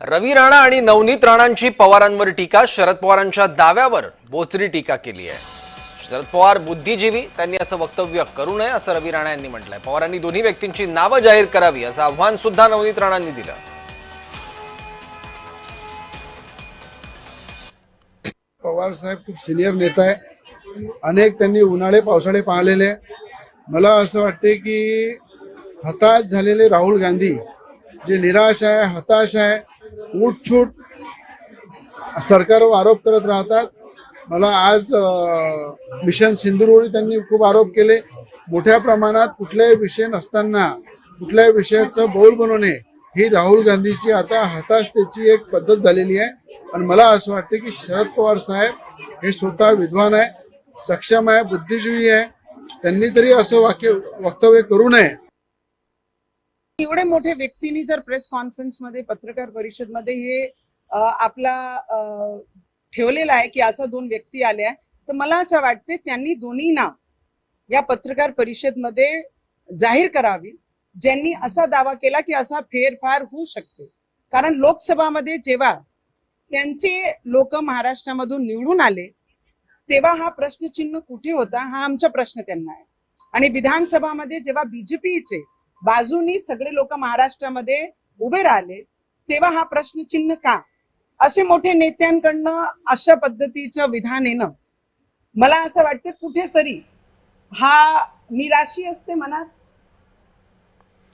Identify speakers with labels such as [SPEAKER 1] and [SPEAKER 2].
[SPEAKER 1] रवी राणा आणि नवनीत राणांची पवारांवर टीका. शरद पवारांच्या दाव्यावर बोचरी टीका केली आहे. शरद पवार बुद्धिजीवी, त्यांनी असं वक्तव्य करू नये असं रवी राणा यांनी म्हटलंय. पवारांनी दोन्ही व्यक्तींची नावं जाहीर करावी असं आव्हान सुद्धा नवनीत राणांनी दिलं.
[SPEAKER 2] पवार साहेब खूप सिनियर नेता आहे. अनेक त्यांनी उन्हाळे पावसाळे पाहिलेले. मला असं वाटते की हताश झालेले राहुल गांधी जे निराश आहे, हताश आहे, उठछूट सरकारवर आरोप करत राहतात. मला आज मिशन सिंधूरवर त्यांनी खूप आरोप केले. मोठ्या प्रमाणात कुठल्याही विषय नसताना कुठल्याही विषयाचं बौल बनवणे ही राहुल गांधीची आता हताशतेची एक पद्धत झालेली आहे. आणि मला असं वाटतं की शरद पवार साहेब हे स्वतः विद्वान आहे, सक्षम आहे, बुद्धिजीवी आहे. त्यांनी तरी असं वक्तव्य करू नये.
[SPEAKER 3] एवढे मोठे व्यक्तींनी जर प्रेस कॉन्फरन्स मध्ये, पत्रकार परिषद मध्ये हे आपला ठेवलेला आहे की असं दोन व्यक्ती आल्या, तर मला असं वाटते त्यांनी दोन्ही नाव या पत्रकार परिषद मध्ये जाहीर करावी, ज्यांनी असा दावा केला की असा फेरफार होऊ शकते. कारण लोकसभामध्ये जेव्हा त्यांचे लोक महाराष्ट्रामधून निवडून आले तेव्हा हा प्रश्नचिन्ह कुठे होता, हा आमचा प्रश्न त्यांना आहे. आणि विधानसभामध्ये जेव्हा बीजेपीचे बाजूनी सगळे लोक महाराष्ट्रामध्ये उभे राहिले तेव्हा हा प्रश्नचिन्ह का? असे मोठे नेत्यांकडनं अशा पद्धतीचं विधान येणं, मला असं वाटतं कुठेतरी हा निराशी असते मनात.